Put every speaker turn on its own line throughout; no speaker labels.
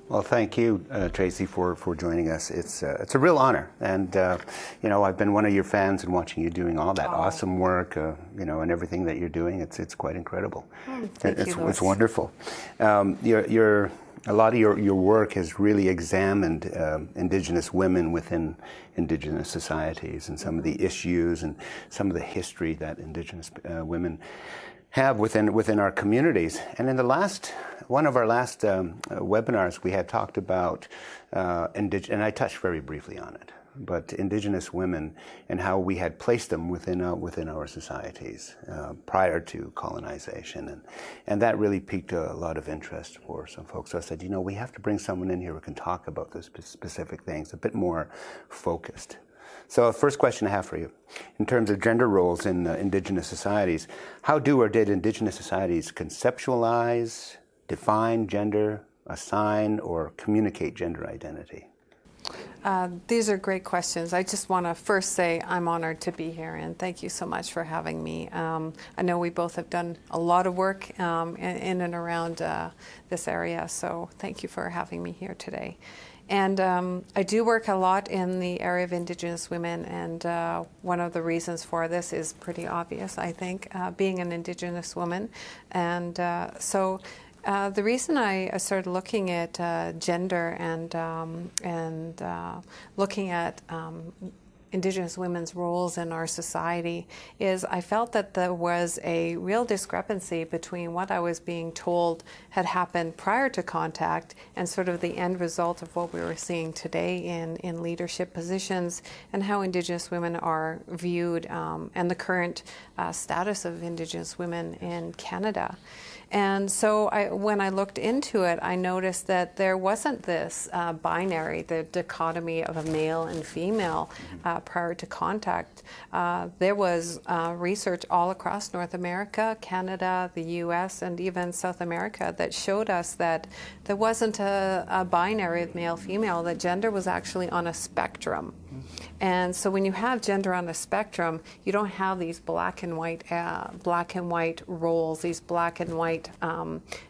Well, thank you, Tracy, for joining us. It's a real honor, and I've been one of your fans and watching you doing all that awesome work, and everything that you're doing. It's quite incredible.
Thank you,
it's wonderful. A lot of your work has really examined Indigenous women within Indigenous societies and some of the issues and some of the history that Indigenous women have within our communities. And in one of our last webinars, we had talked about and I touched very briefly on it, but Indigenous women and how we had placed them within our societies prior to colonization, and that really piqued a lot of interest for some folks. So I said, we have to bring someone in here who can talk about those specific things a bit more focused. So first question I have for you, in terms of gender roles in Indigenous societies, how do or did Indigenous societies conceptualize, define gender, assign, or communicate gender identity?
These are great questions. I just want to first say I'm honored to be here, and thank you so much for having me. I know we both have done a lot of work in and around this area, so thank you for having me here today. And I do work a lot in the area of Indigenous women, and one of the reasons for this is pretty obvious, I think, being an Indigenous woman. And so the reason I started looking at gender and looking at Indigenous women's roles in our society is I felt that there was a real discrepancy between what I was being told had happened prior to contact and sort of the end result of what we were seeing today in leadership positions and how Indigenous women are viewed and the current status of Indigenous women in Canada. And so when I looked into it, I noticed that there wasn't this binary, the dichotomy of a male and female prior to contact. There was research all across North America, Canada, the US, and even South America that showed us that there wasn't a binary of male-female, that gender was actually on a spectrum. And so when you have gender on a spectrum, you don't have these black and white roles, these black and white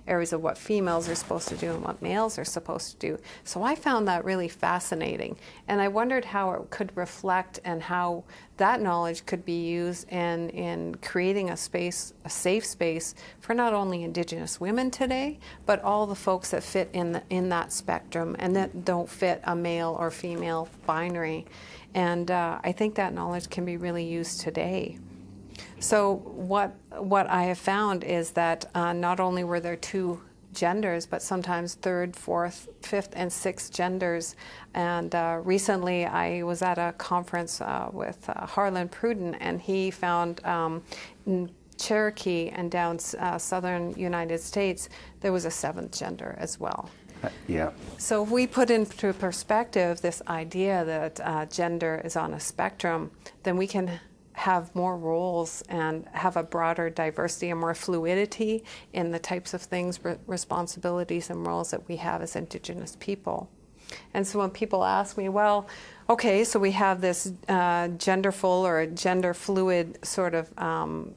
areas of what females are supposed to do and what males are supposed to do. So I found that really fascinating. And I wondered how it could reflect and how that knowledge could be used in creating a safe space for not only Indigenous women today, but all the folks that fit in that spectrum and that don't fit a male or female binary. And I think that knowledge can be really used today. So what I have found is that not only were there two genders, but sometimes third, fourth, fifth, and sixth genders. And recently I was at a conference with Harlan Pruden, and he found in Cherokee and down southern United States, there was a seventh gender as well.
Yeah.
So if we put into perspective this idea that gender is on a spectrum, then we can have more roles and have a broader diversity and more fluidity in the types of things, responsibilities, and roles that we have as Indigenous people. And so when people ask me, well, okay, so we have this genderful or gender fluid sort of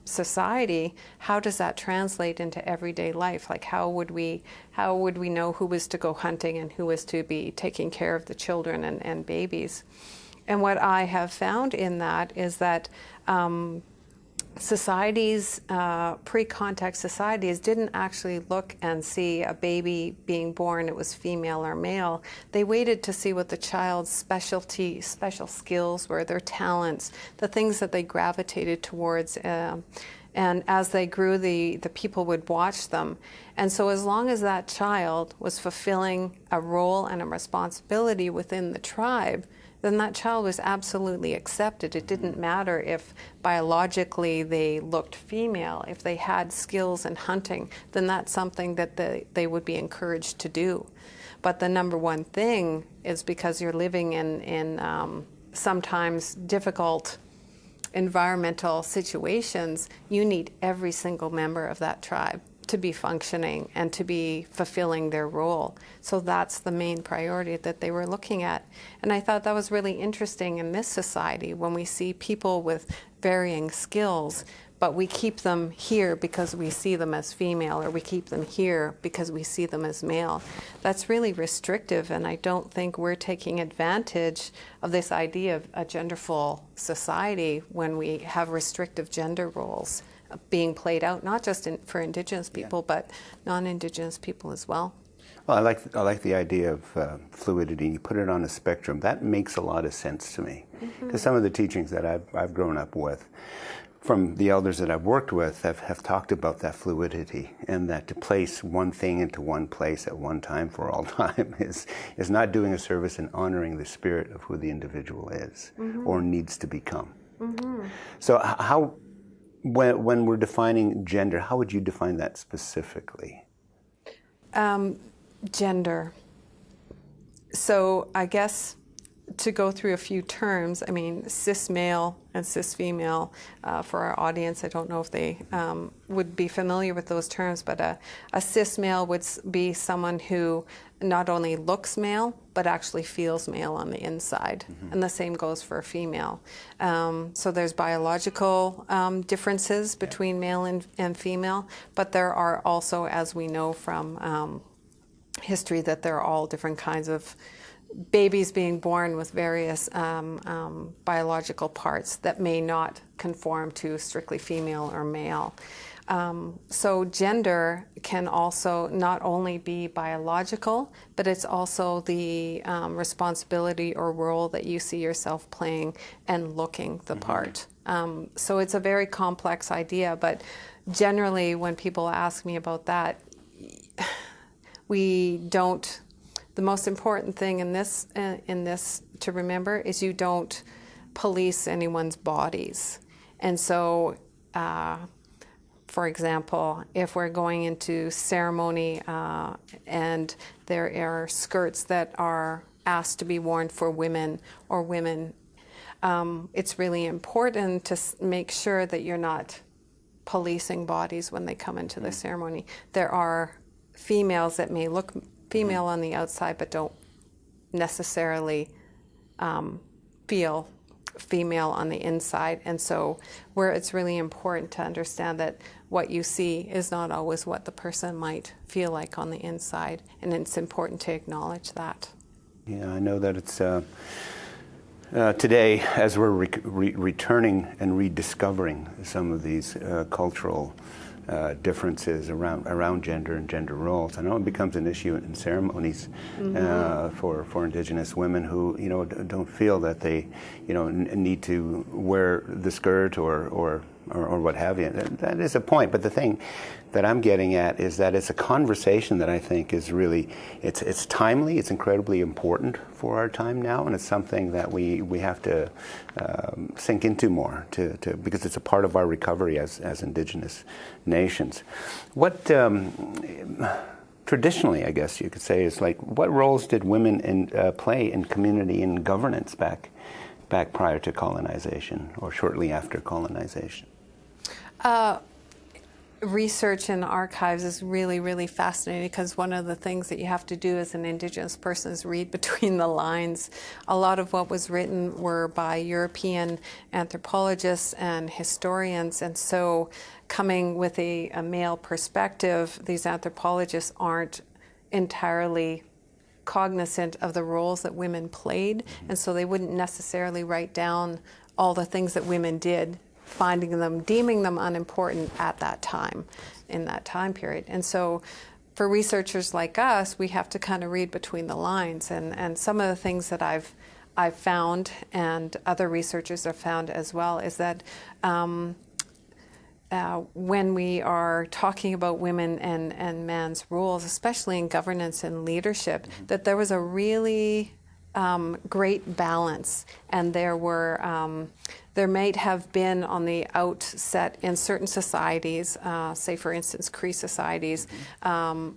society, how does that translate into everyday life? Like how would we know who was to go hunting and who was to be taking care of the children and babies? And what I have found in that is that societies, pre-contact societies, didn't actually look and see a baby being born, it was female or male. They waited to see what the child's special skills were, their talents, the things that they gravitated towards. And as they grew, the people would watch them. And so as long as that child was fulfilling a role and a responsibility within the tribe, then that child was absolutely accepted. It didn't matter if biologically they looked female. If they had skills in hunting, then that's something that they would be encouraged to do. But the number one thing is, because you're living in sometimes difficult environmental situations, you need every single member of that tribe to be functioning and to be fulfilling their role. So that's the main priority that they were looking at. And I thought that was really interesting in this society when we see people with varying skills, but we keep them here because we see them as female, or we keep them here because we see them as male. That's really restrictive, and I don't think we're taking advantage of this idea of a genderful society when we have restrictive gender roles being played out, not just for Indigenous people, but non-Indigenous people as well.
Well, I like the idea of fluidity. You put it on a spectrum. That makes a lot of sense to me. Because some of the teachings that I've grown up with, from the elders that I've worked with, have talked about that fluidity, and that to place one thing into one place at one time for all time is not doing a service and honoring the spirit of who the individual is or needs to become. So how, when we're defining gender, how would you define that specifically?
Gender. So I guess to go through a few terms, I mean, cis male and cis female, for our audience, I don't know if they would be familiar with those terms, but a cis male would be someone who not only looks male, but actually feels male on the inside. And the same goes for a female. So there's biological differences between male and female, but there are also, as we know from history, that there are all different kinds of babies being born with various biological parts that may not conform to strictly female or male. So gender can also not only be biological, but it's also the responsibility or role that you see yourself playing and looking the part. So it's a very complex idea, but generally when people ask me about that, we don't. The most important thing in this to remember is you don't police anyone's bodies. And so, for example, if we're going into ceremony and there are skirts that are asked to be worn for women or women, it's really important to make sure that you're not policing bodies when they come into the ceremony. There are females that may look female on the outside but don't necessarily feel female on the inside. And so where it's really important to understand that what you see is not always what the person might feel like on the inside, and it's important to acknowledge that.
Yeah, I know that it's today, as we're returning and rediscovering some of these cultural differences around gender and gender roles. I know it becomes an issue in ceremonies for Indigenous women who don't feel that they need to wear the skirt or what have you. That is a point, but the thing that I'm getting at is that it's a conversation that I think is really, it's timely, it's incredibly important for our time now, and it's something that we have to sink into more because it's a part of our recovery as Indigenous nations. What traditionally, I guess you could say, is like, what roles did women play in community and governance back prior to colonization or shortly after colonization?
Research in archives is really, really fascinating, because one of the things that you have to do as an Indigenous person is read between the lines. A lot of what was written were by European anthropologists and historians, and so coming with a male perspective, these anthropologists aren't entirely cognizant of the roles that women played, and so they wouldn't necessarily write down all the things that women did, deeming them unimportant at that time, in that time period. And so for researchers like us, we have to kind of read between the lines. And some of the things that I've found, and other researchers have found as well, is that when we are talking about women and men's roles, especially in governance and leadership, that there was a really great balance, and there might have been on the outset in certain societies, say for instance Cree societies,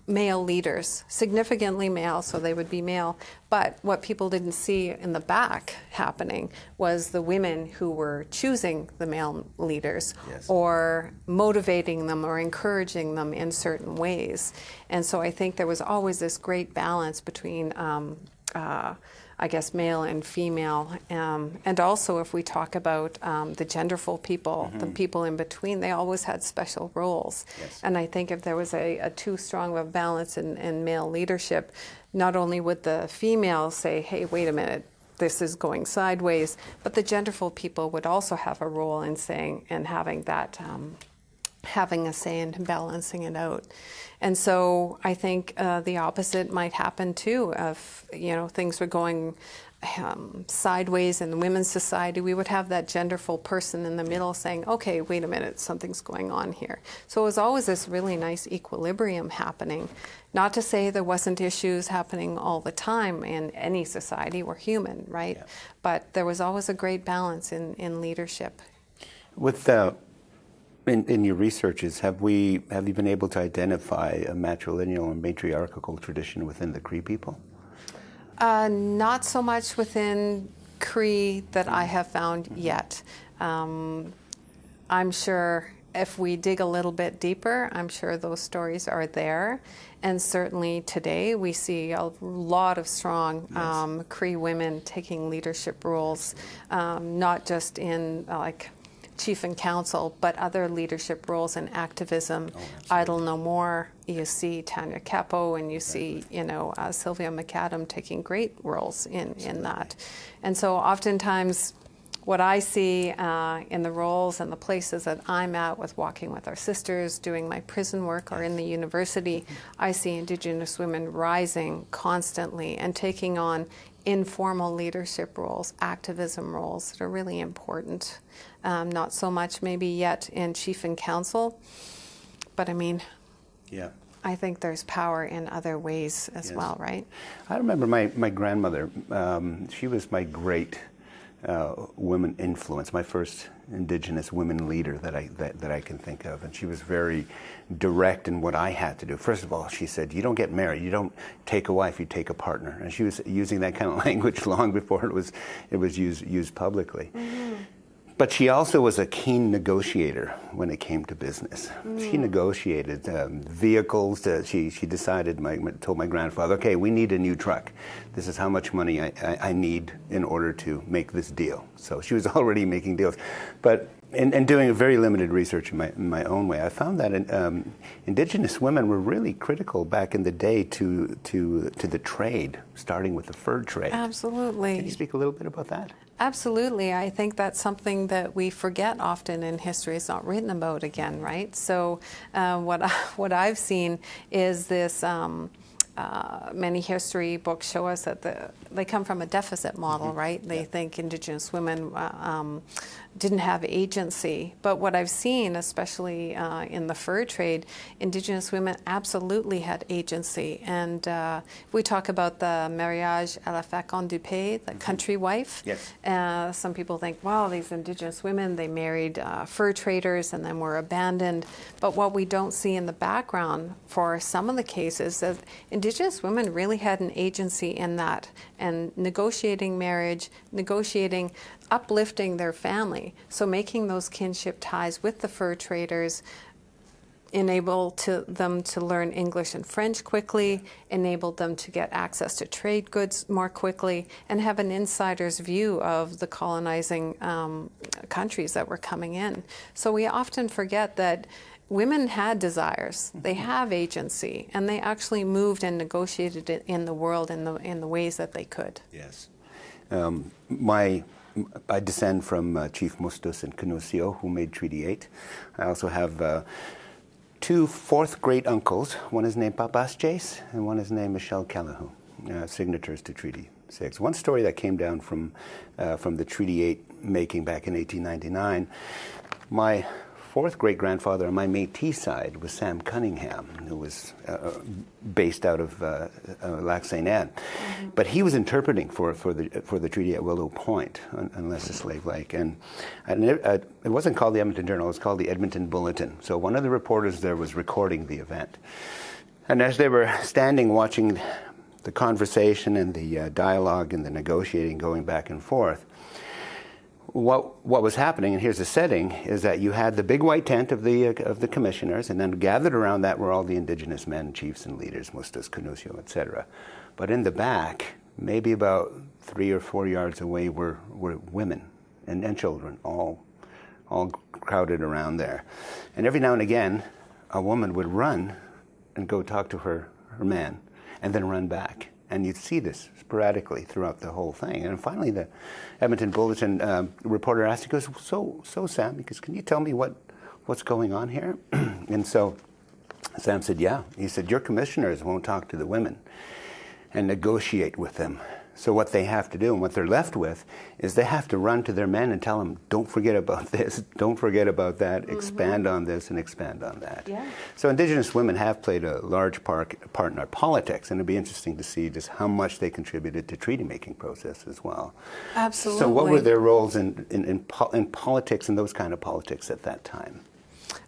male leaders, significantly male, so they would be male, but what people didn't see in the back happening was the women who were choosing the male leaders, or motivating them or encouraging them in certain ways. And so I think there was always this great balance between I guess, male and female. And also, if we talk about the genderful people, the people in between, they always had special roles.
Yes.
And I think if there was a too strong of a balance in male leadership, not only would the females say, hey, wait a minute, this is going sideways, but the genderful people would also have a role in saying and having that, having a say in balancing it out. And so I think the opposite might happen too. If things were going sideways in the women's society, we would have that genderful person in the middle saying, okay, wait a minute, something's going on here. So it was always this really nice equilibrium happening. Not to say there wasn't issues happening all the time in any society. We're human, right? Yeah. But there was always a great balance in leadership.
With in your researches, have you been able to identify a matrilineal and matriarchal tradition within the Cree people?
Not so much within Cree that I have found yet. I'm sure if we dig a little bit deeper, I'm sure those stories are there. And certainly today we see a lot of strong Cree women taking leadership roles, not just in chief and council, but other leadership roles in activism. Idle No More, you see Tanya Capo, and you see Sylvia McAdam taking great roles in that. And so oftentimes what I see in the roles and the places that I'm at with walking with our sisters, doing my prison work, or in the university, I see Indigenous women rising constantly and taking on informal leadership roles, activism roles that are really important. Not so much maybe yet in chief and council, but I mean, I think there's power in other ways as well, right?
I remember my grandmother. She was my great women influence, my first Indigenous women leader that I can think of, and she was very direct in what I had to do. First of all, she said, "You don't get married. You don't take a wife. You take a partner." And she was using that kind of language long before it was used publicly. Mm-hmm. But she also was a keen negotiator when it came to business. She negotiated vehicles. She decided, told my grandfather, okay, we need a new truck. This is how much money I need in order to make this deal. So she was already making deals. But and doing a very limited research in my own way, I found that Indigenous women were really critical back in the day to the trade, starting with the fur trade.
Absolutely.
Can you speak a little bit about that?
Absolutely. I think that's something that we forget often in history. It's not written about again, right? So what I've seen is this, many history books show us that they come from a deficit model, right? They think Indigenous women didn't have agency. But what I've seen, especially in the fur trade, Indigenous women absolutely had agency. And we talk about the mariage à la façon du pays, the country wife.
Yes.
Some people think, wow, these Indigenous women, they married fur traders and then were abandoned. But what we don't see in the background for some of the cases is Indigenous women really had an agency in that, and negotiating marriage, uplifting their family. So making those kinship ties with the fur traders enabled them to learn English and French quickly, enabled them to get access to trade goods more quickly, and have an insider's view of the colonizing countries that were coming in. So we often forget that women had desires, they have agency, and they actually moved and negotiated it in the world in the ways that they could.
Yes. I descend from Chief Mustus and Canusio, who made Treaty 8. I also have two fourth great uncles. One is named Papas Chase, and one is named Michelle Calahoo, signatories to Treaty 6. One story that came down from the Treaty 8 making back in 1899, my fourth great-grandfather on my Métis side was Sam Cunningham, who was based out of Lac St. Anne. Mm-hmm. But he was interpreting for the treaty at Willow Point on Lesser Slave Lake. And it wasn't called the Edmonton Journal, it was called the Edmonton Bulletin. So one of the reporters there was recording the event. And as they were standing watching the conversation and the dialogue and the negotiating going back and forth, what was happening, and here's the setting, is that you had the big white tent of the commissioners, and then gathered around that were all the Indigenous men, chiefs, and leaders, Mustas, Canusio, etc. But in the back, maybe about 3 or 4 yards away were women and children, all crowded around there. And every now and again, a woman would run and go talk to her man, and then run back. And you'd see this sporadically throughout the whole thing. And finally, the Edmonton Bulletin reporter asked, he goes, so Sam, he goes, can you tell me what's going on here? And so Sam said, yeah. He said, your commissioners won't talk to the women and negotiate with them. So what they have to do and what they're left with is they have to run to their men and tell them, don't forget about this, don't forget about that, expand on this and expand on that.
Yeah.
So Indigenous women have played a large part in our politics, and it'd be interesting to see just how much they contributed to treaty-making process as well.
Absolutely.
So what were their roles in politics and those kind of politics at that time?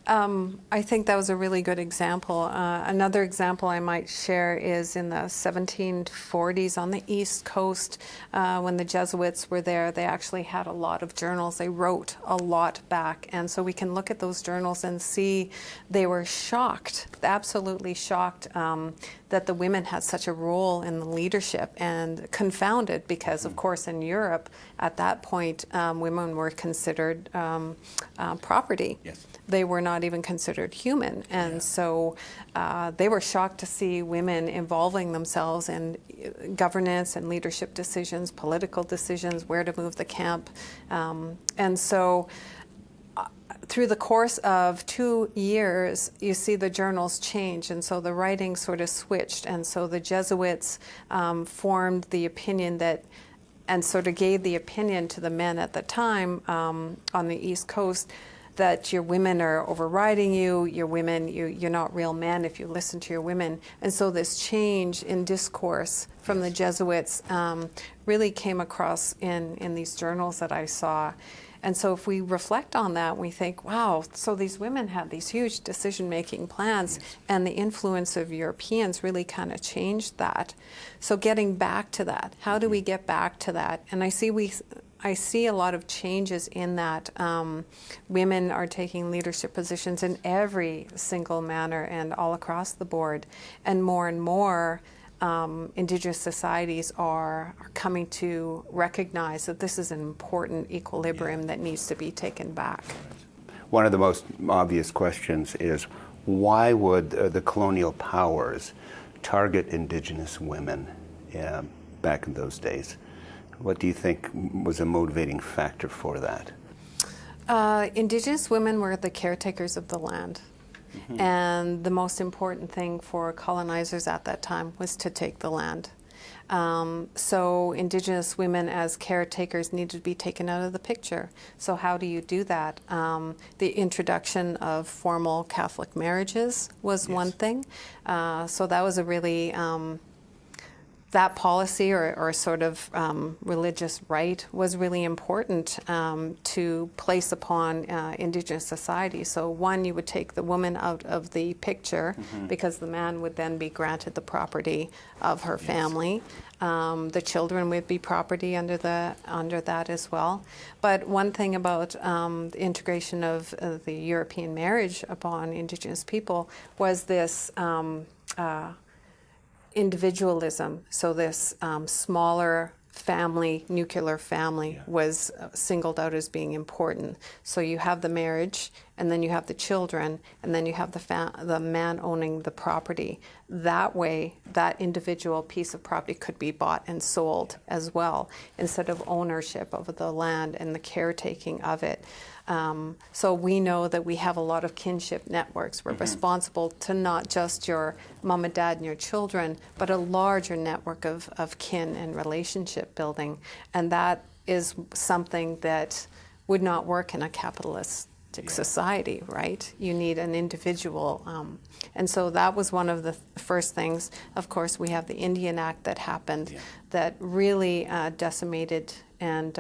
I think that was a really good example. Another example I might share is in the 1740s on the East Coast, when the Jesuits were there, they actually had a lot of journals. They wrote a lot back. And so we can look at those journals and see they were shocked, absolutely shocked, that the women had such a role in the leadership, and confounded because, of course, in Europe at that point, women were considered property.
Yes.
They were not even considered human. And so they were shocked to see women involving themselves in governance and leadership decisions, political decisions, where to move the camp. And so through the course of 2 years, you see the journals change, and so the writing sort of switched. And so the Jesuits formed the opinion that, and sort of gave the opinion to the men at the time on the East Coast, that your women are overriding you, your women, you're not real men if you listen to your women. And so this change in discourse from the Jesuits really came across in these journals that I saw. And so if we reflect on that, we think, wow, so these women had these huge decision-making plans, and the influence of Europeans really kind of changed that. So getting back to that, how do we get back to that? And I see a lot of changes in that. Women are taking leadership positions in every single manner and all across the board. And more Indigenous societies are coming to recognize that this is an important equilibrium that needs to be taken back.
One of the most obvious questions is, why would the colonial powers target Indigenous women back in those days? What do you think was a motivating factor for that?
Indigenous women were the caretakers of the land. Mm-hmm. And the most important thing for colonizers at that time was to take the land. So Indigenous women as caretakers needed to be taken out of the picture. So how do you do that? The introduction of formal Catholic marriages was one thing. So that was a really... that policy or sort of religious right was really important to place upon Indigenous society. So one, you would take the woman out of the picture because the man would then be granted the property of her family. The children would be property under that as well. But one thing about the integration of the European marriage upon Indigenous people was this individualism. So this smaller family, nuclear family, was singled out as being important. So you have the marriage, and then you have the children, and then you have the man owning the property. That way, that individual piece of property could be bought and sold as well, instead of ownership of the land and the caretaking of it. So we know that we have a lot of kinship networks. We're responsible to not just your mom and dad and your children, but a larger network of kin and relationship building. And that is something that would not work in a capitalistic society, right? You need an individual. And so that was one of the first things. Of course, we have the Indian Act that happened that really decimated and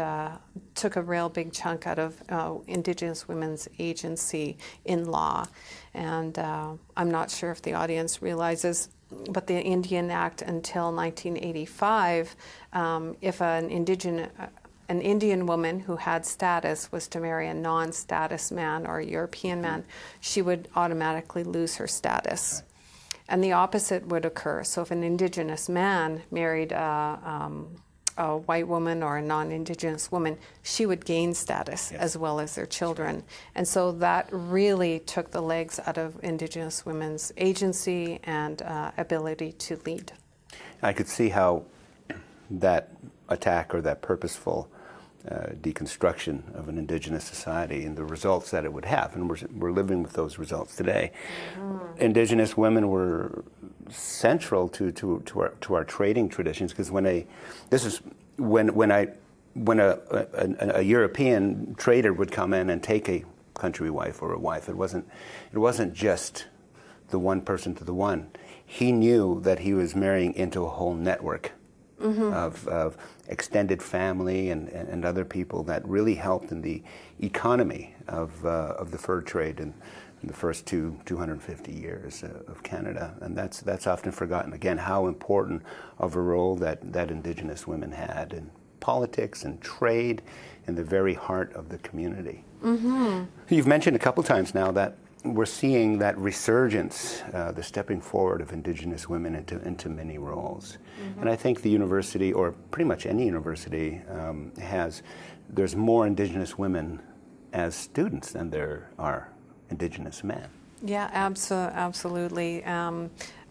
took a real big chunk out of Indigenous women's agency in law. And I'm not sure if the audience realizes, but the Indian Act until 1985, if an Indian woman who had status was to marry a non-status man or a European man, she would automatically lose her status. And the opposite would occur. So if an Indigenous man married a white woman or a non-Indigenous woman, she would gain status as well as their children. And so that really took the legs out of Indigenous women's agency and ability to lead.
I could see how that attack or that purposeful deconstruction of an Indigenous society and the results that it would have, and we're living with those results today. Indigenous women were central to our trading traditions, because when a European trader would come in and take a country wife or a wife, it wasn't just the one person to the one. He knew that he was marrying into a whole network of extended family and other people that really helped in the economy of the fur trade in the first 250 years of Canada. And that's often forgotten, again, how important of a role that Indigenous women had in politics and trade in the very heart of the community. You've mentioned a couple times now that we're seeing that resurgence, the stepping forward of Indigenous women into many roles. And I think the university, or pretty much any university, there's more Indigenous women as students than there are Indigenous men.
Yeah, absolutely.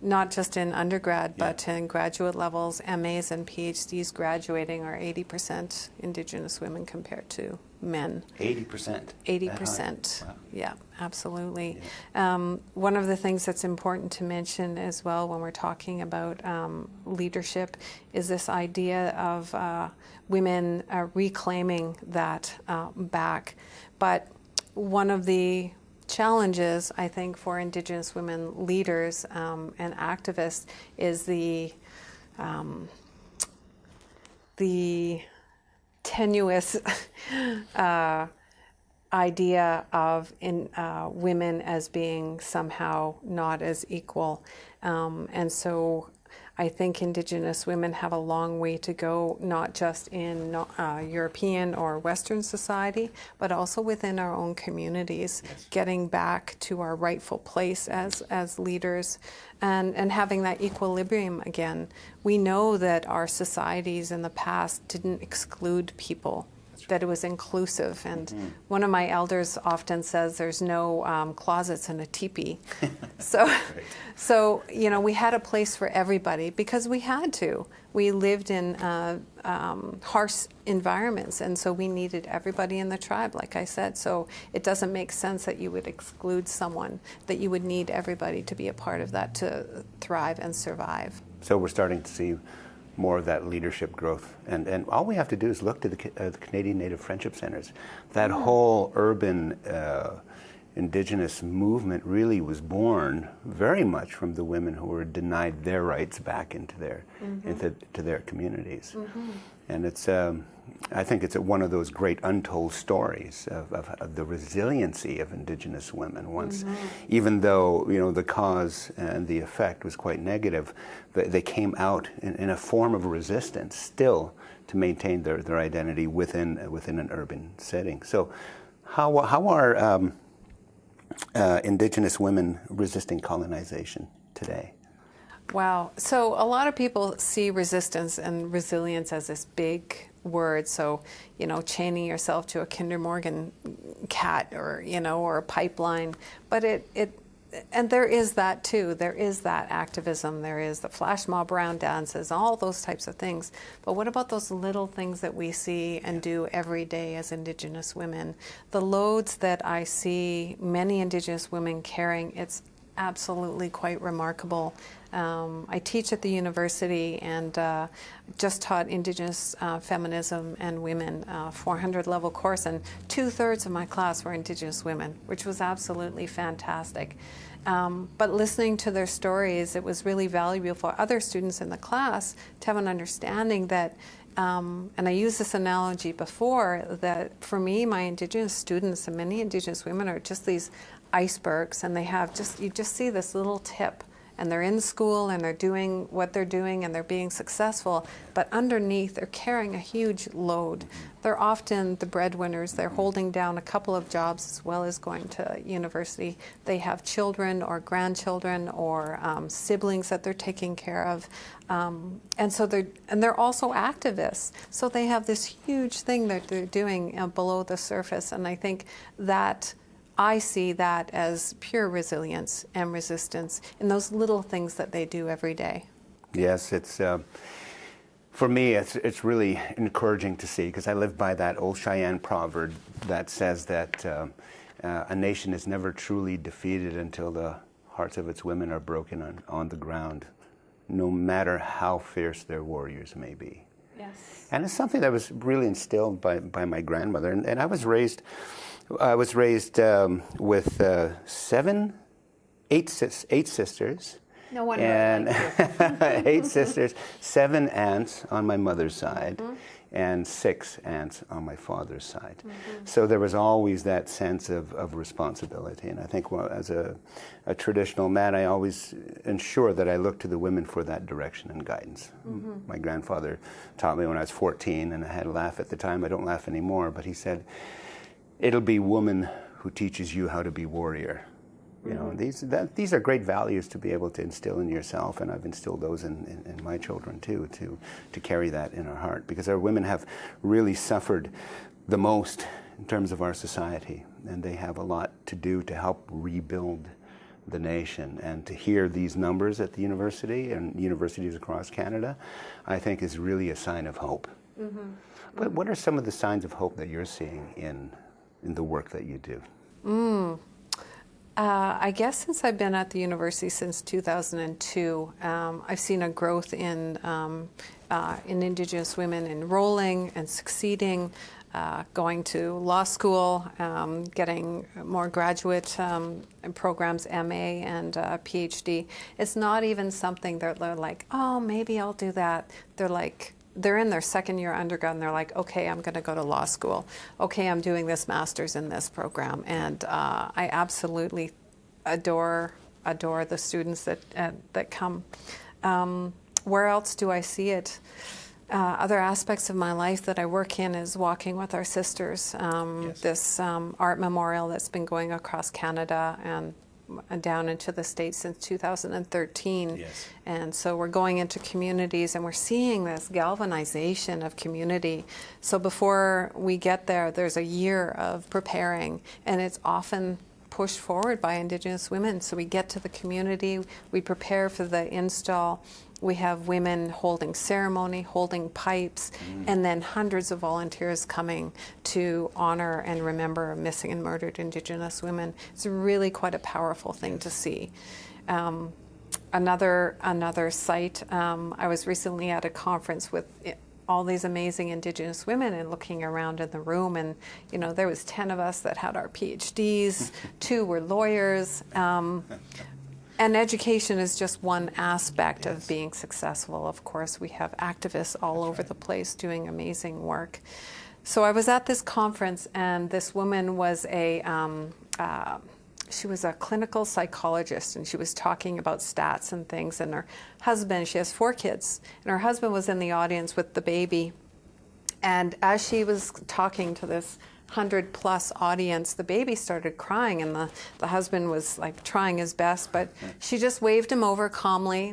Not just in undergrad, but in graduate levels, MAs and PhDs graduating are 80% Indigenous women compared to men.
80%?
80%.
Wow.
Yeah, absolutely. One of the things that's important to mention as well when we're talking about leadership is this idea of women reclaiming that back. But one of the challenges, I think, for Indigenous women leaders and activists is the tenuous idea of women as being somehow not as equal. And so I think Indigenous women have a long way to go, not just in European or Western society, but also within our own communities, getting back to our rightful place as leaders and having that equilibrium again. We know that our societies in the past didn't exclude people, that it was inclusive. And one of my elders often says there's no closets in a teepee. So, you know, we had a place for everybody because we had to. We lived in harsh environments, and so we needed everybody in the tribe, like I said. So it doesn't make sense that you would exclude someone, that you would need everybody to be a part of that to thrive and survive.
So we're starting to see more of that leadership growth. And all we have to do is look to the Canadian Native Friendship Centers. That whole urban Indigenous movement really was born very much from the women who were denied their rights back into their communities. And it's I think it's one of those great untold stories of the resiliency of Indigenous women. Once, even though the cause and the effect was quite negative, they came out in a form of resistance still to maintain their identity within an urban setting. So, how are Indigenous women resisting colonization today?
Wow. So a lot of people see resistance and resilience as this big word. So, chaining yourself to a Kinder Morgan cat or a pipeline. But and there is that too. There is that activism. There is the flash mob round dances, all those types of things. But what about those little things that we see and do every day as Indigenous women? The loads that I see many Indigenous women carrying, it's absolutely quite remarkable. I teach at the university and just taught Indigenous feminism and women 400 level course, and 2/3 of my class were Indigenous women, which was absolutely fantastic. But listening to their stories, it was really valuable for other students in the class to have an understanding that, and I used this analogy before, that for me, my Indigenous students and many Indigenous women are just these icebergs, and they have you just see this little tip and they're in school and they're doing what they're doing and they're being successful, but underneath they're carrying a huge load. They're often the breadwinners. They're holding down a couple of jobs as well as going to university. They have children or grandchildren or siblings that they're taking care of. And so they're also activists. So they have this huge thing that they're doing below the surface. And I think that I see that as pure resilience and resistance in those little things that they do every day.
Yes, it's for me, it's really encouraging to see, because I live by that old Cheyenne proverb that says that a nation is never truly defeated until the hearts of its women are broken on the ground, no matter how fierce their warriors may be.
Yes.
And it's something that was really instilled by my grandmother. And I was raised with eight sisters.
No wonder.
And
I like you.
8 sisters, 7 aunts on my mother's side, and 6 aunts on my father's side. So there was always that sense of responsibility. And I think, well, as a traditional man, I always ensure that I look to the women for that direction and guidance. My grandfather taught me when I was 14, and I had a laugh at the time. I don't laugh anymore, but he said, "It'll be woman who teaches you how to be warrior." You know, these are great values to be able to instill in yourself, and I've instilled those in my children too, to carry that in our heart, because our women have really suffered the most in terms of our society, and they have a lot to do to help rebuild the nation. And to hear these numbers at the university and universities across Canada, I think is really a sign of hope. But what are some of the signs of hope that you're seeing in the work that you do?
I guess since I've been at the university since 2002, I've seen a growth in Indigenous women enrolling and succeeding, going to law school, getting more graduate programs, MA and PhD. It's not even something that they're like, oh, maybe I'll do that. They're in their second year undergrad and they're like, okay, I'm going to go to law school. Okay, I'm doing this master's in this program. And I absolutely adore the students that come. Where else do I see it? Other aspects of my life that I work in is walking with our sisters. This art memorial that's been going across Canada and down into the States since 2013.
Yes.
And so we're going into communities and we're seeing this galvanization of community. So before we get there, there's a year of preparing, and it's often pushed forward by Indigenous women. So we get to the community, we prepare for the install. We have women holding ceremony, holding pipes, and then hundreds of volunteers coming to honor and remember missing and murdered Indigenous women. It's really quite a powerful thing to see. Another site, I was recently at a conference with all these amazing Indigenous women and looking around in the room, and you know, there was 10 of us that had our PhDs, 2 were lawyers. And education is just one aspect of being successful. Of course, we have activists all over the place doing amazing work. So I was at this conference, and this woman was she was a clinical psychologist, and she was talking about stats and things. And her husband, she has 4 kids, and her husband was in the audience with the baby. And as she was talking to this 100+ audience, the baby started crying, and the husband was like trying his best, but she just waved him over calmly,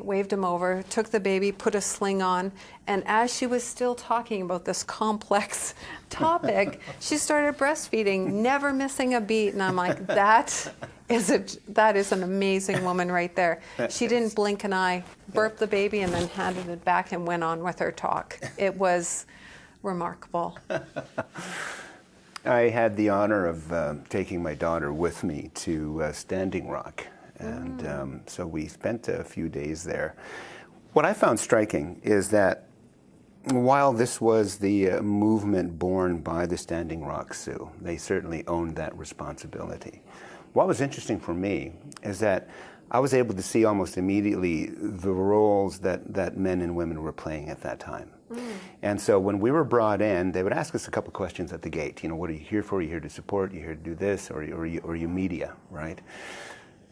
took the baby, put a sling on, and as she was still talking about this complex topic, she started breastfeeding, never missing a beat. And I'm like, that is an amazing woman right there. She didn't blink an eye, burped the baby, and then handed it back and went on with her talk. It was remarkable.
I had the honor of taking my daughter with me to Standing Rock, and so we spent a few days there. What I found striking is that while this was the movement born by the Standing Rock Sioux, they certainly owned that responsibility. What was interesting for me is that I was able to see almost immediately the roles that men and women were playing at that time. And so when we were brought in, they would ask us a couple questions at the gate. You know, what are you here for? Are you here to support? Are you here to do this? Or are you media, right?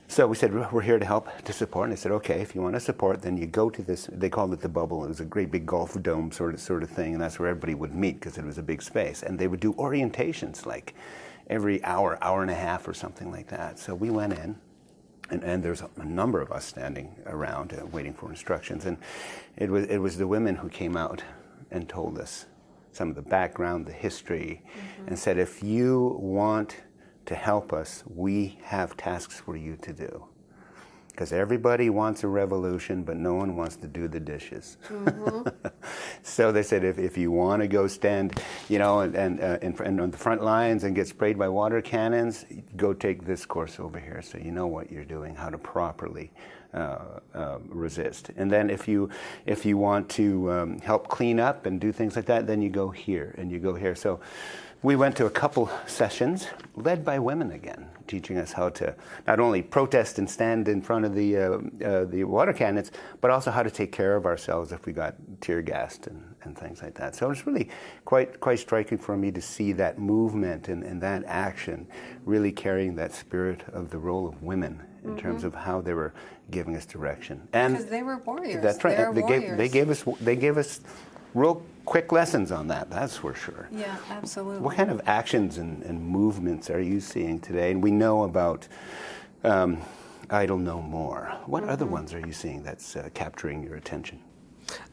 So we said, we're here to help, to support. And they said, okay, if you want to support, then you go to this, they called it the bubble. It was a great big golf dome sort of thing. And that's where everybody would meet because it was a big space. And they would do orientations like every hour and a half or something like that. So we went in. And there's a number of us standing around waiting for instructions. And it was the women who came out and told us some of the background, the history, and said, if you want to help us, we have tasks for you to do. Because everybody wants a revolution, but no one wants to do the dishes. So they said, if you want to go stand, and on the front lines and get sprayed by water cannons, go take this course over here, so you know what you're doing, how to properly resist. And then if you want to help clean up and do things like that, then you go here and you go here. So we went to a couple sessions led by women again, teaching us how to not only protest and stand in front of the water cannons, but also how to take care of ourselves if we got tear gassed and things like that. So it was really quite striking for me to see that movement and that action really carrying that spirit of the role of women in terms of how they were giving us direction. And
because they were warriors.
That's right.
They
gave us real quick lessons on that, that's for sure.
Yeah, absolutely.
What kind of actions and movements are you seeing today? And we know about Idle No More. What other ones are you seeing that's capturing your attention?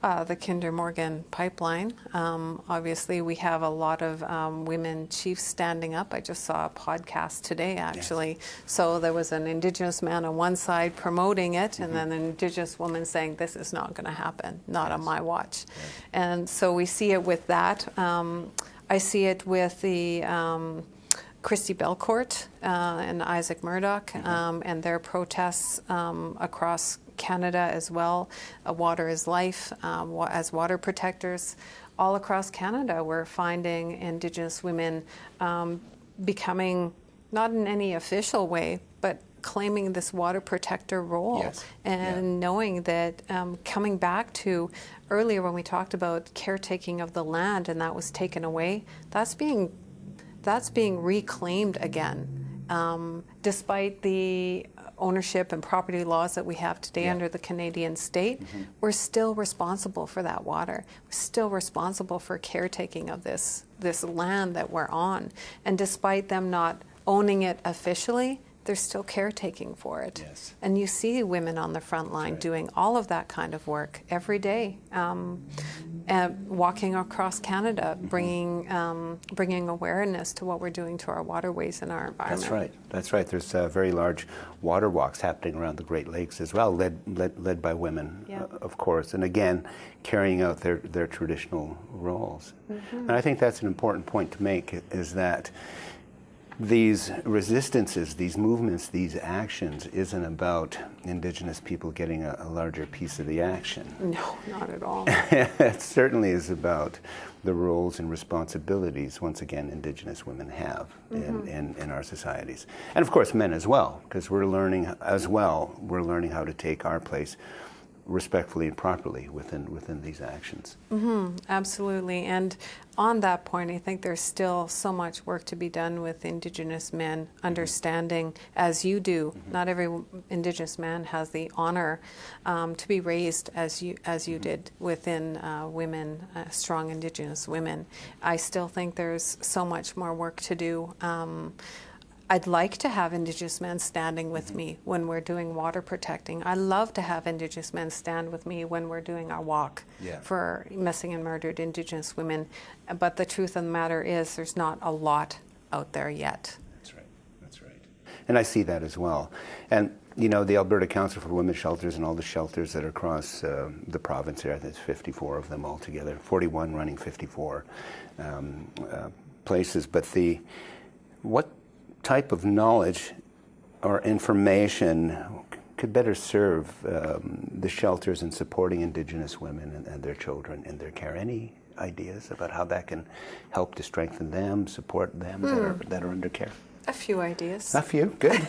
The Kinder Morgan pipeline. Obviously, we have a lot of women chiefs standing up. I just saw a podcast today, actually. Yes. So there was an Indigenous man on one side promoting it, and then an Indigenous woman saying, this is not going to happen, not on my watch. Yes. And so we see it with that. I see it with the Christy Belcourt and Isaac Murdoch and their protests across Canada as well. Water is life, as water protectors. All across Canada, we're finding Indigenous women becoming, not in any official way, but claiming this water protector role. Yes. And knowing that coming back to earlier when we talked about caretaking of the land and that was taken away, that's being reclaimed again, despite the ownership and property laws that we have today under the Canadian state. We're still responsible for that water. We're still responsible for caretaking of this land that we're on. And despite them not owning it officially, they're still caretaking for it. Yes. And you see women on the front line doing all of that kind of work every day, walking across Canada, bringing awareness to what we're doing to our waterways and our environment.
That's right. There's very large water walks happening around the Great Lakes as well, led by women, of course, and again, carrying out their traditional roles. And I think that's an important point to make, is that these resistances, these movements, these actions isn't about Indigenous people getting a larger piece of the action.
No, not at all.
It certainly is about the roles and responsibilities, once again, Indigenous women have in our societies. And of course, men as well, because we're learning how to take our place respectfully and properly within these actions.
Absolutely. And on that point, I think there's still so much work to be done with Indigenous men understanding, as you do, not every Indigenous man has the honor to be raised as you did within women, strong Indigenous women. I still think there's so much more work to do. I'd like to have Indigenous men standing with me when we're doing water protecting. I love to have Indigenous men stand with me when we're doing our walk for missing and murdered Indigenous women. But the truth of the matter is there's not a lot out there yet.
That's right. And I see that as well. And the Alberta Council for Women's Shelters and all the shelters that are across the province here, I think it's 54 of them altogether, 41 running 54 places. But what type of knowledge or information could better serve the shelters in supporting Indigenous women and their children in their care? Any ideas about how that can help to strengthen them, support them that are under care?
A few ideas.
A few, good.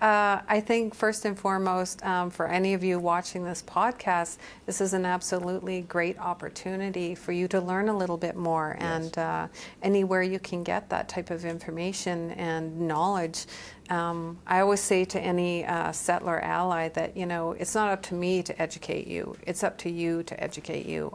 I think first and foremost, for any of you watching this podcast, this is an absolutely great opportunity for you to learn a little bit more. And anywhere you can get that type of information and knowledge, I always say to any settler ally that, you know, it's not up to me to educate you. It's up to you to educate you.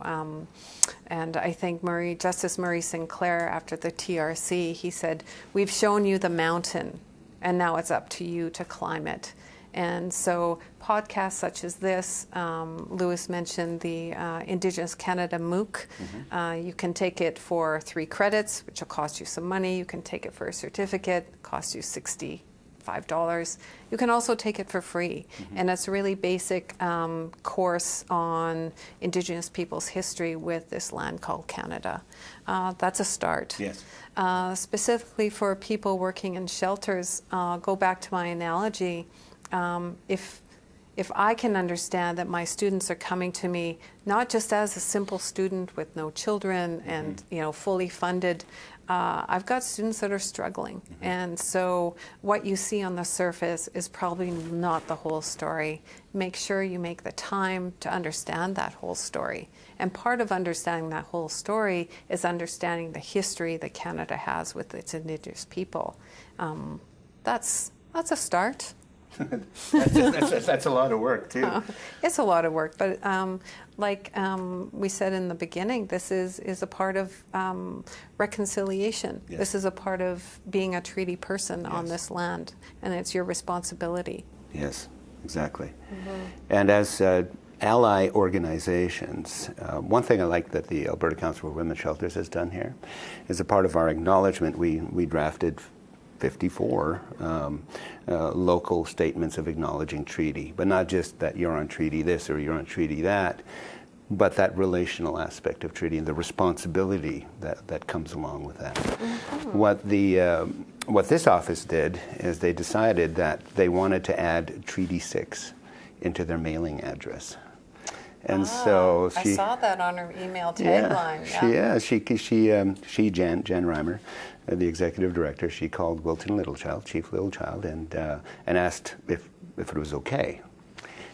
And I think Justice Murray Sinclair, after the TRC, he said, we've shown you the mountain, and now it's up to you to climb it. And so podcasts such as this, Louis mentioned the Indigenous Canada MOOC. You can take it for 3 credits, which will cost you some money. You can take it for a certificate, cost you $65. You can also take it for free. And it's a really basic course on Indigenous people's history with this land called Canada. That's a start.
Yes.
Specifically for people working in shelters, go back to my analogy. If I can understand that my students are coming to me not just as a simple student with no children and you know fully funded, I've got students that are struggling, and so what you see on the surface is probably not the whole story. Make sure you make the time to understand that whole story, and part of understanding that whole story is understanding the history that Canada has with its Indigenous people. That's a start.
that's a lot of work too.
It's a lot of work, but like we said in the beginning, this is a part of reconciliation.
Yes.
This is a part of being a treaty person on this land, and it's your responsibility.
Yes, exactly. And as ally organizations, one thing I like that the Alberta Council for Women's Shelters has done here is a part of our acknowledgement. We drafted 54 local statements of acknowledging treaty, but not just that you're on treaty this or you're on treaty that, but that relational aspect of treaty and the responsibility that comes along with that. What this office did is they decided that they wanted to add Treaty 6 into their mailing address. And so
I saw that on her email tagline.
Jan Reimer, the executive director, she called Wilton Littlechild, Chief Littlechild, and asked if it was okay.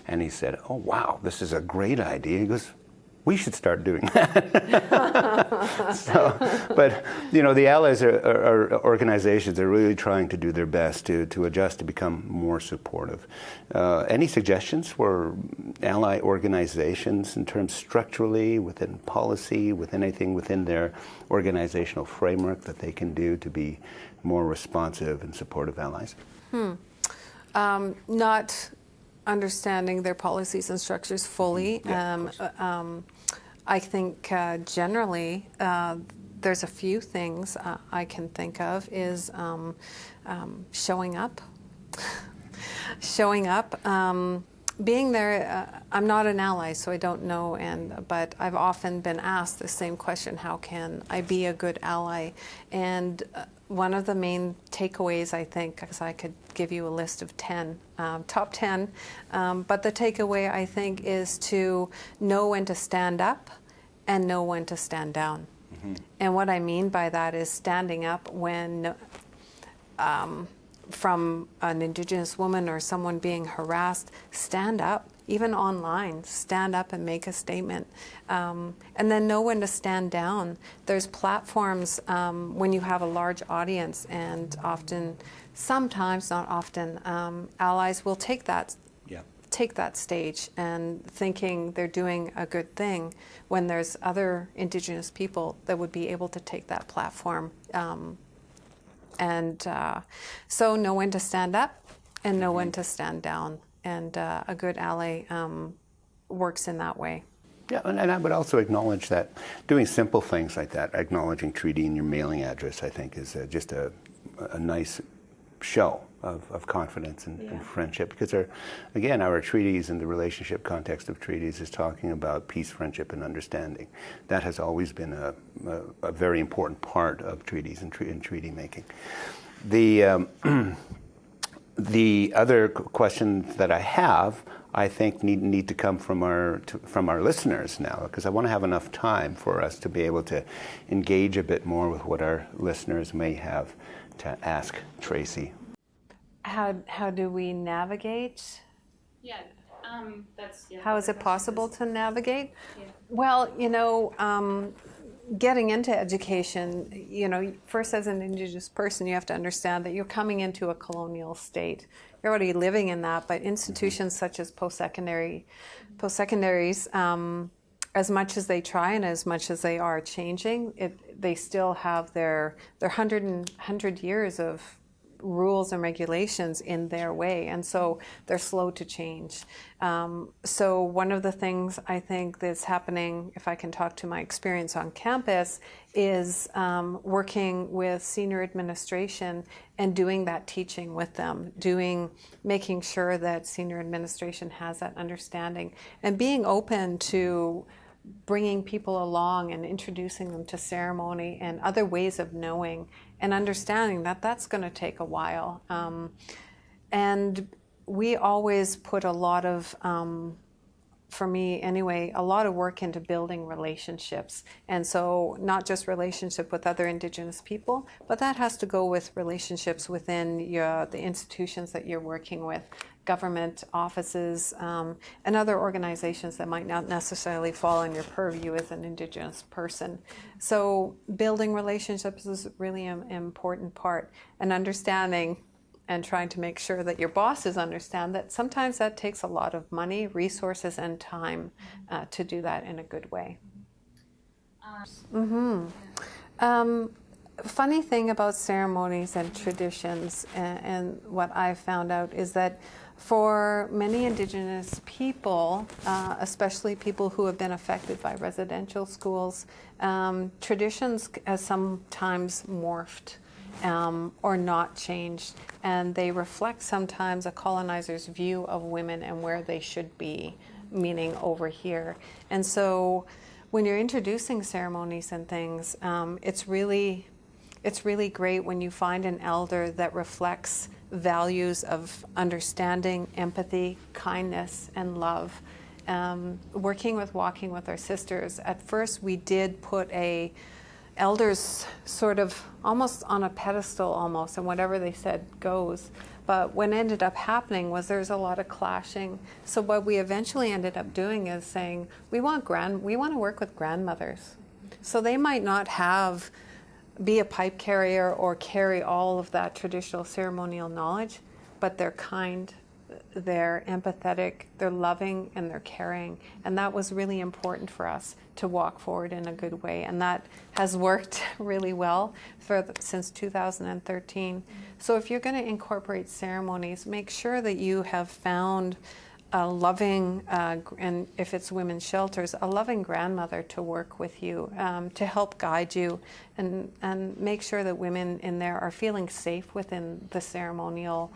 And he said, "Oh wow, this is a great idea." He goes, "We should start doing that." But you know, the allies are organizations are really trying to do their best to adjust to become more supportive. Any suggestions for ally organizations in terms structurally, within policy, within anything within their organizational framework that they can do to be more responsive and supportive allies?
Not understanding their policies and structures fully. I think generally there's a few things I can think of is showing up. Showing up. Being there, I'm not an ally, so I don't know, but I've often been asked the same question, how can I be a good ally? And one of the main takeaways, I think, because I could give you a list of 10, top 10, but the takeaway, I think, is to know when to stand up and know when to stand down. And what I mean by that is standing up when from an Indigenous woman or someone being harassed, stand up, even online, stand up and make a statement. And then know when to stand down. There's platforms when you have a large audience, and sometimes, not often, allies will take that stage and thinking they're doing a good thing when there's other Indigenous people that would be able to take that platform. So know when to stand up and know when to stand down. And a good ally works in that way.
Yeah, and I would also acknowledge that doing simple things like that, acknowledging treaty in your mailing address, I think is just a nice show of confidence and friendship. Because our treaties and the relationship context of treaties is talking about peace, friendship, and understanding. That has always been a very important part of treaties and treaty making. The other question that I have, I think, need to come from our listeners now, because I want to have enough time for us to be able to engage a bit more with what our listeners may have to ask Tracy.
How do we navigate?
Yeah, that's. Yeah,
How is it possible to navigate?
Yeah.
Well, getting into education, you know, first as an Indigenous person, you have to understand that you're coming into a colonial state. You're already living in that, but institutions such as post-secondaries, as much as they try and as much as they are changing, they still have their 100 years of rules and regulations in their way, and so they're slow to change. So one of the things I think that's happening, if I can talk to my experience on campus, is working with senior administration and doing that teaching with them, making sure that senior administration has that understanding and being open to bringing people along and introducing them to ceremony and other ways of knowing and understanding that that's going to take a while. And we always put a lot of, for me anyway, a lot of work into building relationships. And so not just relationship with other Indigenous people, but that has to go with relationships within the institutions that you're working with, government offices, and other organizations that might not necessarily fall in your purview as an Indigenous person. So building relationships is really an important part, and understanding and trying to make sure that your bosses understand that sometimes that takes a lot of money, resources, and time to do that in a good way. Funny thing about ceremonies and traditions, and what I've found out is that for many Indigenous people, especially people who have been affected by residential schools, traditions have sometimes morphed or not changed, and they reflect sometimes a colonizer's view of women and where they should be, meaning over here. And so when you're introducing ceremonies and things, it's really great when you find an elder that reflects values of understanding, empathy, kindness, and love. Walking with our sisters, at first we did put elders sort of almost on a pedestal almost, and whatever they said goes. But what ended up happening was there's a lot of clashing. So what we eventually ended up doing is saying, we want to work with grandmothers. So they might not be a pipe carrier or carry all of that traditional ceremonial knowledge, but they're kind, they're empathetic, they're loving, and they're caring. And that was really important for us to walk forward in a good way. And that has worked really well since 2013. So if you're going to incorporate ceremonies, make sure that you have found a loving, and if it's women's shelters, a loving grandmother to work with you, to help guide you, and make sure that women in there are feeling safe within the ceremonial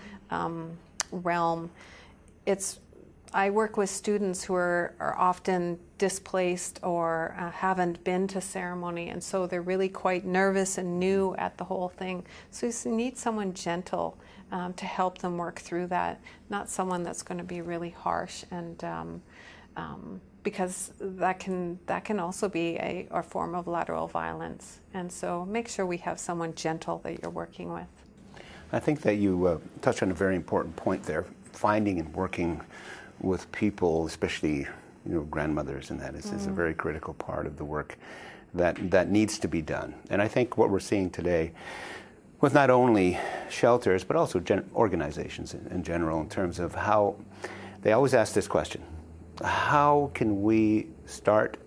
realm. I work with students who are often displaced or haven't been to ceremony, and so they're really quite nervous and new at the whole thing. So you need someone gentle to help them work through that, not someone that's going to be really harsh, and because that can also be a form of lateral violence. And so make sure we have someone gentle that you're working with.
I think that you touched on a very important point there. Finding and working with people, especially grandmothers, and that is a very critical part of the work that needs to be done. And I think what we're seeing today with not only shelters but also organizations in general, in terms of how they always ask this question: how can we start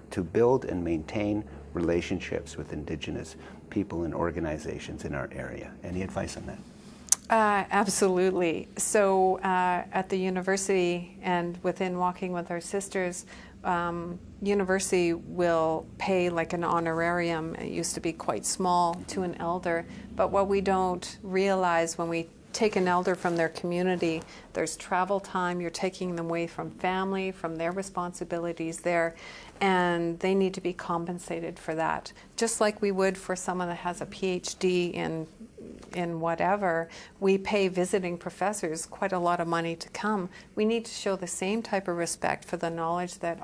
to build and maintain relationships with Indigenous people and organizations in our area? Any advice on that?
Absolutely. So at the university and within Walking with Our Sisters, university will pay like an honorarium. It used to be quite small, to an elder. But what we don't realize when we take an elder from their community, there's travel time, you're taking them away from family, from their responsibilities there, and they need to be compensated for that. Just like we would for someone that has a PhD in whatever, we pay visiting professors quite a lot of money to come. We need to show the same type of respect for the knowledge that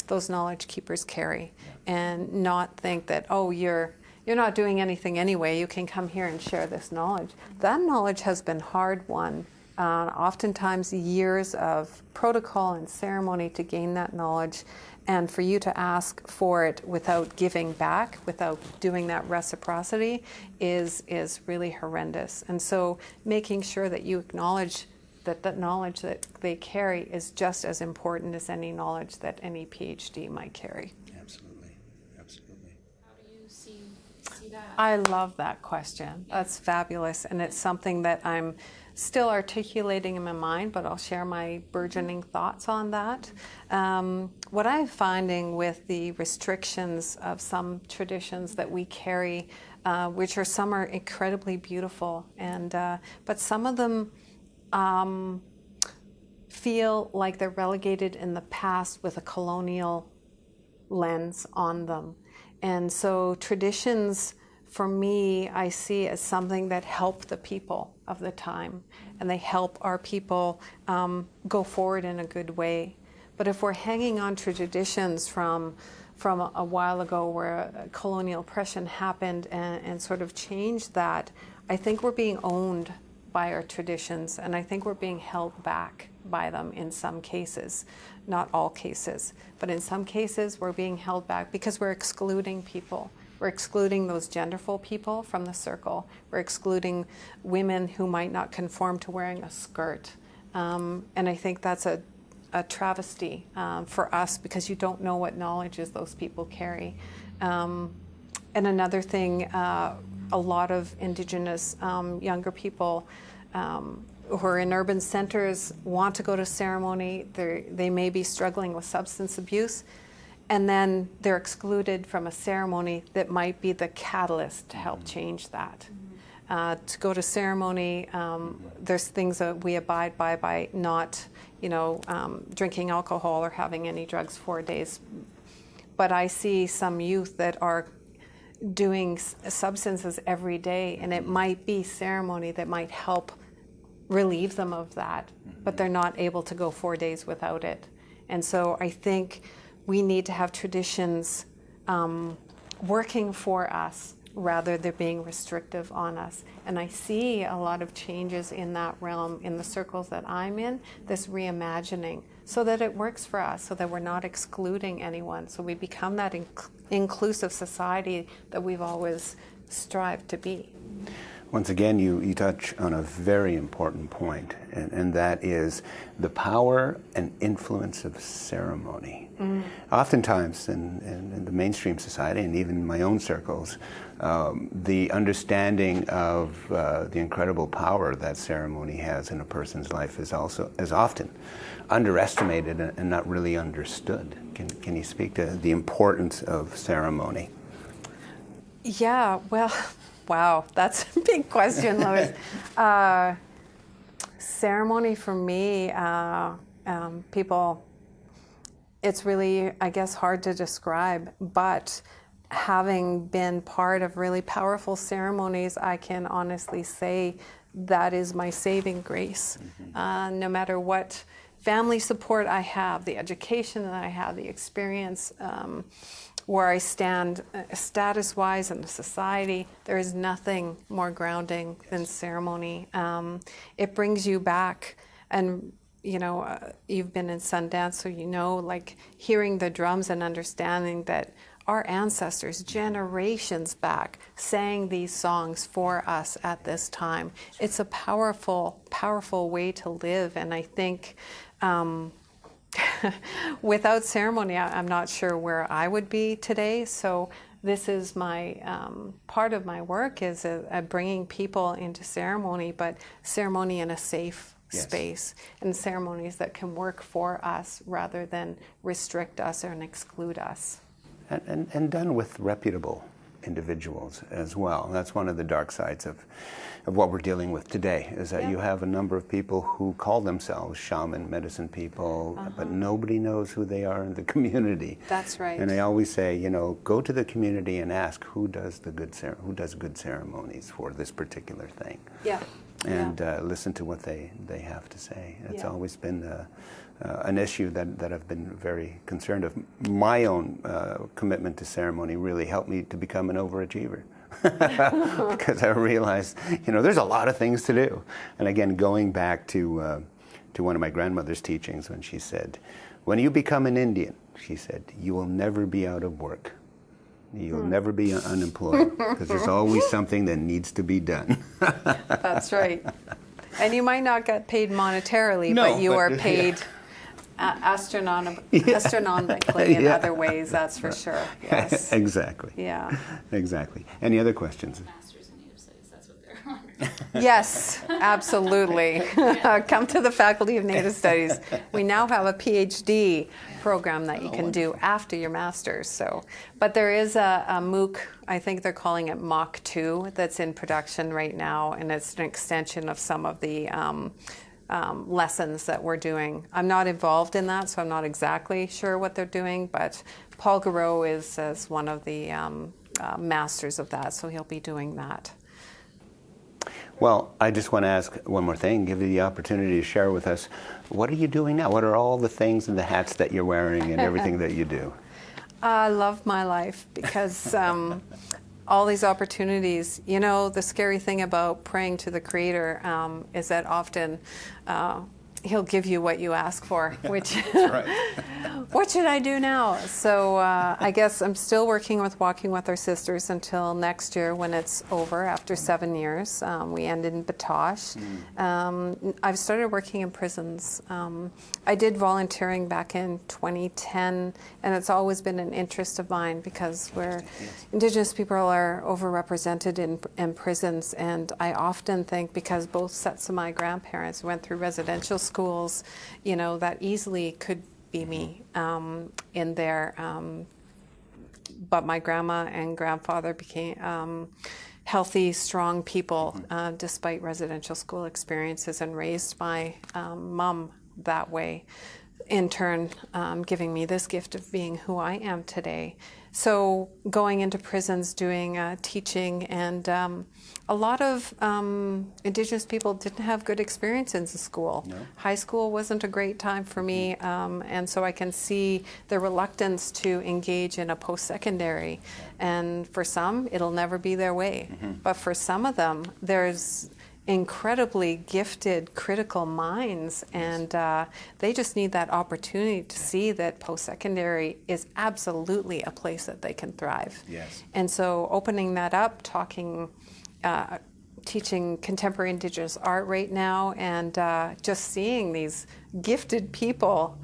those knowledge keepers carry, and not think that, oh, you're not doing anything anyway, you can come here and share this knowledge. That knowledge has been hard won oftentimes years of protocol and ceremony to gain that knowledge, and for you to ask for it without giving back, without doing that reciprocity, is really horrendous. And so making sure that you acknowledge that that knowledge that they carry is just as important as any knowledge that any PhD might carry.
Absolutely, absolutely.
How do you see that?
I love that question. That's fabulous, and it's something that I'm still articulating in my mind, but I'll share my burgeoning thoughts on that. What I'm finding with the restrictions of some traditions that we carry, which are some are incredibly beautiful, and but some of them feel like they're relegated in the past with a colonial lens on them. And so traditions, for me, I see as something that help the people of the time, and they help our people go forward in a good way. But if we're hanging on to traditions from a while ago where colonial oppression happened and sort of changed that, I think we're being owned by our traditions, and I think we're being held back by them in some cases. Not all cases, but in some cases we're being held back because we're excluding people. We're excluding those genderful people from the circle. We're excluding women who might not conform to wearing a skirt. And I think that's a travesty for us, because you don't know what knowledges those people carry. And another thing, a lot of Indigenous younger people who are in urban centers want to go to ceremony. They may be struggling with substance abuse, and then they're excluded from a ceremony that might be the catalyst to help change that. To go to ceremony, there's things that we abide by not, drinking alcohol or having any drugs 4 days. But I see some youth that are doing substances every day, and it might be ceremony that might help relieve them of that, but they're not able to go 4 days without it. And so I think we need to have traditions working for us rather than being restrictive on us. And I see a lot of changes in that realm in the circles that I'm in, this reimagining, so that it works for us, so that we're not excluding anyone, so we become that inclusive society that we've always strived to be.
Once again, you touch on a very important point, and that is the power and influence of ceremony. Oftentimes in the mainstream society, and even in my own circles, the understanding of the incredible power that ceremony has in a person's life is often underestimated and not really understood. Can you speak to the importance of ceremony?
Yeah, well, wow, that's a big question, Lois. Ceremony for me, people, it's really, I guess, hard to describe, but having been part of really powerful ceremonies, I can honestly say that is my saving grace. No matter what family support I have, the education that I have, the experience, where I stand status-wise in the society, there is nothing more grounding than ceremony. It brings you back, and you've been in Sundance, so like hearing the drums and understanding that our ancestors, generations back, sang these songs for us at this time. It's a powerful, powerful way to live, and I think without ceremony, I'm not sure where I would be today. So this is my part of my work is bringing people into ceremony, but ceremony in a safe space, and ceremonies that can work for us rather than restrict us or exclude us.
And done with reputable individuals as well. That's one of the dark sides of what we're dealing with today, is that you have a number of people who call themselves shaman, medicine people, but nobody knows who they are in the community.
That's right.
And I always say, go to the community and ask who does good ceremonies for this particular thing.
Yeah.
And listen to what they have to say. It's always been an issue that I've been very concerned of. My own commitment to ceremony really helped me to become an overachiever. because I realized, there's a lot of things to do. And again, going back to one of my grandmother's teachings when she said, when you become an Indian, she said, you will never be out of work. You'll never be unemployed because there's always something that needs to be done.
That's right. And you might not get paid monetarily,
No,
but you
but-
are paid astronomically in other ways, that's for sure. Yes.
Exactly.
Yeah.
Exactly. Any other questions?
Masters in Native Studies, that's what they're on.
Yes, absolutely. Come to the Faculty of Native Studies. We now have a PhD program that you can do after your master's. But there is a MOOC, I think they're calling it Mach 2, that's in production right now, and it's an extension of some of the lessons that we're doing. I'm not involved in that, so I'm not exactly sure what they're doing, but Paul Garreau is as one of the masters of that, so he'll be doing that.
Well, I just want to ask one more thing, give you the opportunity to share with us, what are you doing now? What are all the things and the hats that you're wearing and everything that you do?
I love my life because all these opportunities, the scary thing about praying to the Creator is that often He'll give you what you ask for, which
That's right.
what should I do now? So I guess I'm still working with Walking with Our Sisters until next year when it's over after 7 years. We end in Batoche. I've started working in prisons. I did volunteering back in 2010, and it's always been an interest of mine because Indigenous people are overrepresented in prisons, and I often think because both sets of my grandparents went through residential schools, that easily could be me in there. But my grandma and grandfather became healthy, strong people despite residential school experiences, and raised my mom that way, in turn giving me this gift of being who I am today. So going into prisons, doing teaching, and a lot of Indigenous people didn't have good experiences in school.
No.
High school wasn't a great time for me, and so I can see the reluctance to engage in a post-secondary. And for some, it'll never be their way. But for some of them, there's incredibly gifted critical minds, and they just need that opportunity to see that post-secondary is absolutely a place that they can thrive.
Yes.
And so opening that up, teaching contemporary Indigenous art right now, and just seeing these gifted people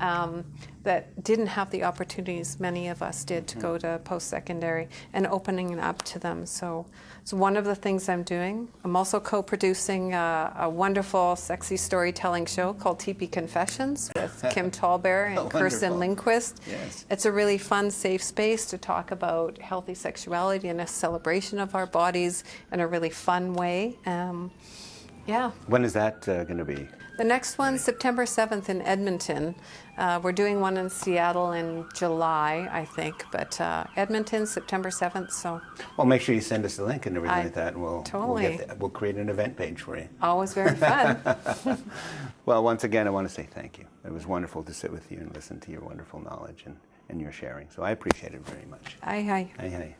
that didn't have the opportunities many of us did to go to post-secondary, and opening it up to them. So it's one of the things I'm doing. I'm also co-producing a wonderful, sexy storytelling show called Teepee Confessions with Kim Tallbear and Kirsten Lindquist.
Yes.
It's a really fun, safe space to talk about healthy sexuality and a celebration of our bodies in a really fun way. Yeah.
When is that going to be?
The next one's September 7th in Edmonton. We're doing one in Seattle in July, I think, but Edmonton, September 7th, so.
Well, make sure you send us the link and everything like that, and
Totally.
we'll create an event page for you.
Always very fun.
Well, once again, I want to say thank you. It was wonderful to sit with you and listen to your wonderful knowledge and your sharing. So I appreciate it very much.
Aye, aye.
Hey, hey.